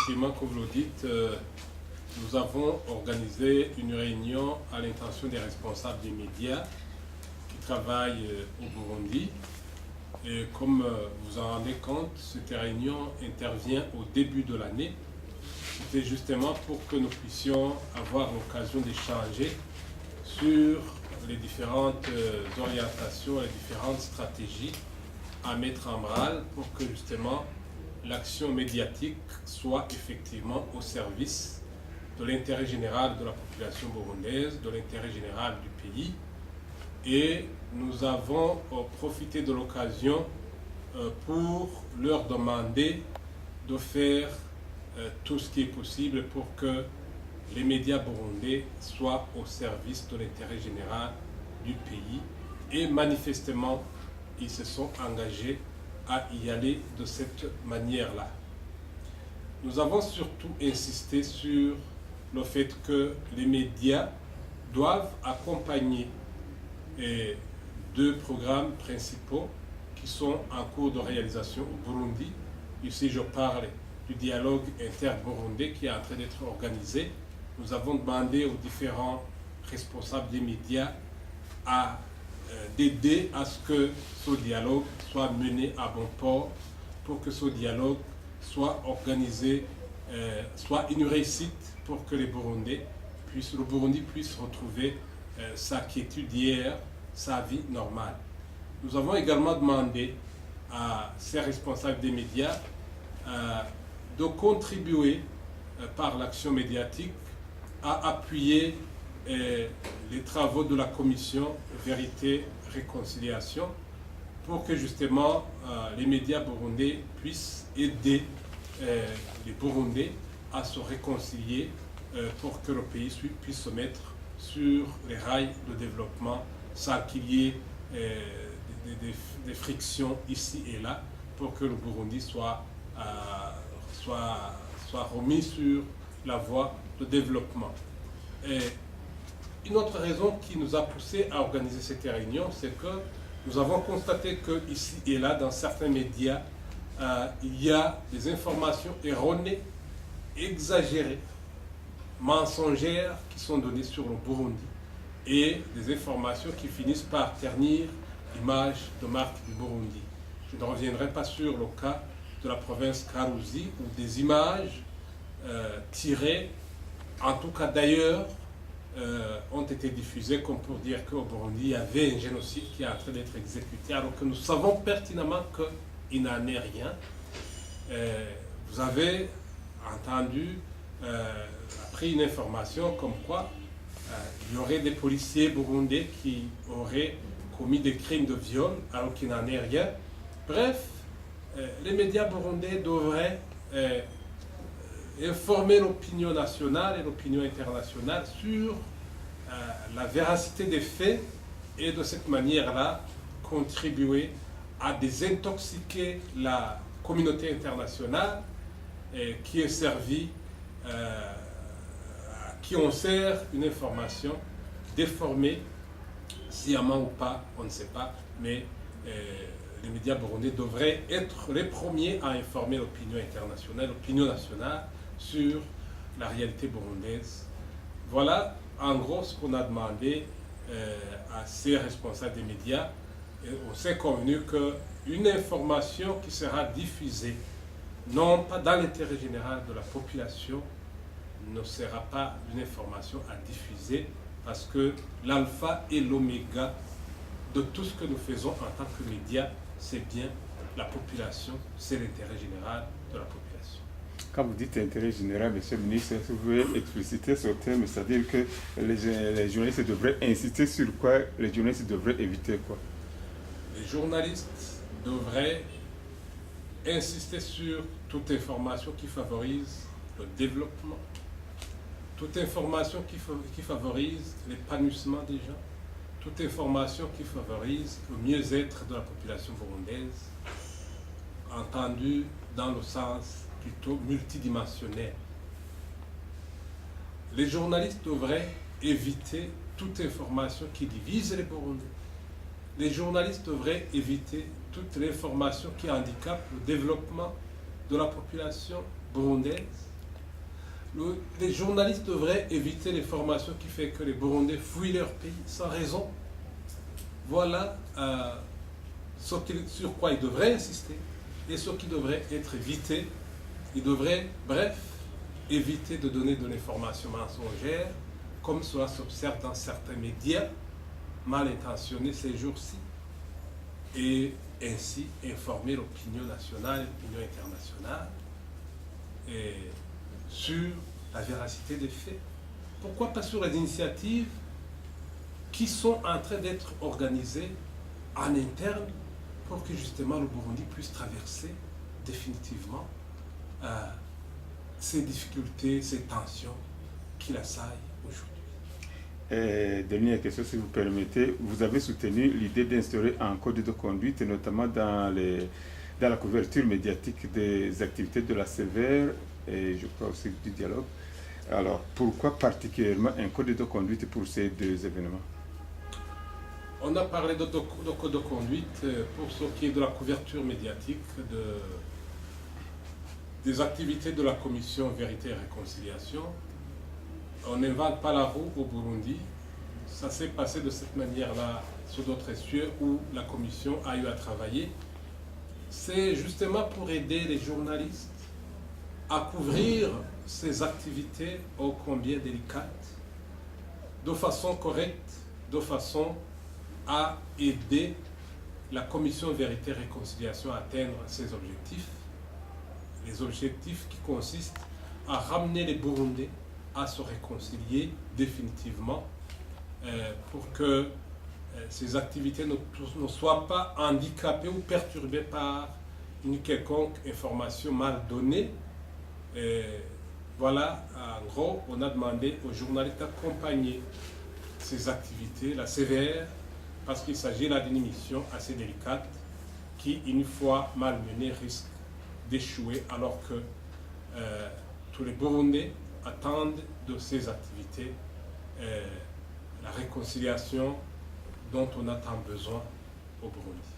effectivement, comme vous le dites, nous avons organisé une réunion à l'intention des responsables des médias qui travaillent au Burundi. Et comme vous en rendez compte, cette réunion intervient au début de l'année. C'était justement pour que nous puissions avoir l'occasion d'échanger sur les différentes orientations, les différentes stratégies à mettre en branle pour que justement l'action médiatique soit effectivement au service de l'intérêt général de la population burundaise, de l'intérêt général du pays. Et nous avons profité de l'occasion pour leur demander de faire tout ce qui est possible pour que les médias burundais soient au service de l'intérêt général du pays. Et manifestement, ils se sont engagés à y aller de cette manière-là. Nous avons surtout insisté sur le fait que les médias doivent accompagner deux programmes principaux qui sont en cours de réalisation au Burundi. Ici, je parle du dialogue inter-burundais qui est en train d'être organisé. Nous avons demandé aux différents responsables des médias d'aider à ce que ce dialogue soit mené à bon port, pour que ce dialogue soit organisé, soit une réussite pour que le Burundi puisse retrouver sa quiétude d'hier, sa vie normale. Nous avons également demandé à ces responsables des médias de contribuer par l'action médiatique à appuyer les travaux de la commission Vérité-Réconciliation pour que justement les médias burundais puissent aider les Burundais à se réconcilier pour que le pays puisse se mettre sur les rails de développement sans qu'il y ait des frictions ici et là pour que le Burundi soit remis sur la voie de développement. Et une autre raison qui nous a poussé à organiser cette réunion, c'est que nous avons constaté que ici et là, dans certains médias, il y a des informations erronées, exagérées, mensongères qui sont données sur le Burundi et des informations qui finissent par ternir l'image de marque du Burundi. Je ne reviendrai pas sur le cas de la province Karuzi où des images tirées, en tout cas d'ailleurs, ont été diffusées comme pour dire qu'au Burundi il y avait un génocide qui est en train d'être exécuté alors que nous savons pertinemment qu'il n'en est rien. Vous avez entendu, appris une information comme quoi il y aurait des policiers burundais qui auraient commis des crimes de viol alors qu'il n'en est rien. Bref, les médias burundais devraient informer l'opinion nationale et l'opinion internationale sur la véracité des faits et de cette manière-là contribuer à désintoxiquer la communauté internationale qui est servie, qui en sert une information déformée, sciemment ou pas, on ne sait pas, mais les médias burundais devraient être les premiers à informer l'opinion internationale, l'opinion nationale sur la réalité burundaise. Voilà en gros ce qu'on a demandé à ces responsables des médias. Et on s'est convenu qu'une information qui sera diffusée, non pas dans l'intérêt général de la population, ne sera pas une information à diffuser parce que l'alpha et l'oméga de tout ce que nous faisons en tant que médias, c'est bien la population, c'est l'intérêt général de la population. Quand vous dites intérêt général, monsieur le ministre, vous pouvez expliciter ce terme, c'est-à-dire que les journalistes devraient insister sur quoi, les journalistes devraient éviter quoi? Les journalistes devraient insister sur toute information qui favorise le développement, toute information qui favorise l'épanouissement des gens, toute information qui favorise le mieux-être de la population burundaise, entendue dans le sens plutôt multidimensionnel. Les journalistes devraient éviter toute information qui divise les Burundais. Les journalistes devraient éviter toute l'information qui handicape le développement de la population burundaise. Les journalistes devraient éviter les formations qui font que les Burundais fuient leur pays sans raison. Voilà sur quoi ils devraient insister et ce qui devrait être évité. Ils devraient, bref, éviter de donner de l'information mensongère, comme cela s'observe dans certains médias mal intentionnés ces jours-ci, et ainsi informer l'opinion nationale et l'opinion internationale sur la véracité des faits. Pourquoi pas sur les initiatives qui sont en train d'être organisées en interne pour que justement le Burundi puisse traverser définitivement ces difficultés, ces tensions qui l'assaillent aujourd'hui. Dernière question, si vous permettez. Vous avez soutenu l'idée d'instaurer un code de conduite, notamment dans la couverture médiatique des activités de la sévère et je crois aussi du dialogue. Alors, pourquoi particulièrement un code de conduite pour ces deux événements? On a parlé de code de conduite pour ce qui est de la couverture médiatique des activités de la commission Vérité et Réconciliation. On n'invente pas la roue au Burundi. Ça s'est passé de cette manière-là sur d'autres cieux où la commission a eu à travailler. C'est justement pour aider les journalistes à couvrir ces activités ô combien délicates de façon correcte, de façon à aider la commission Vérité et Réconciliation à atteindre ses objectifs. Les objectifs qui consistent à ramener les Burundais à se réconcilier définitivement pour que ces activités ne soient pas handicapées ou perturbées par une quelconque information mal donnée. Voilà, en gros, on a demandé aux journalistes d'accompagner ces activités, la sévère, parce qu'il s'agit là d'une mission assez délicate qui, une fois mal menée, risque d'échouer alors que tous les Burundais attendent de ces activités la réconciliation dont on a tant besoin au Burundi.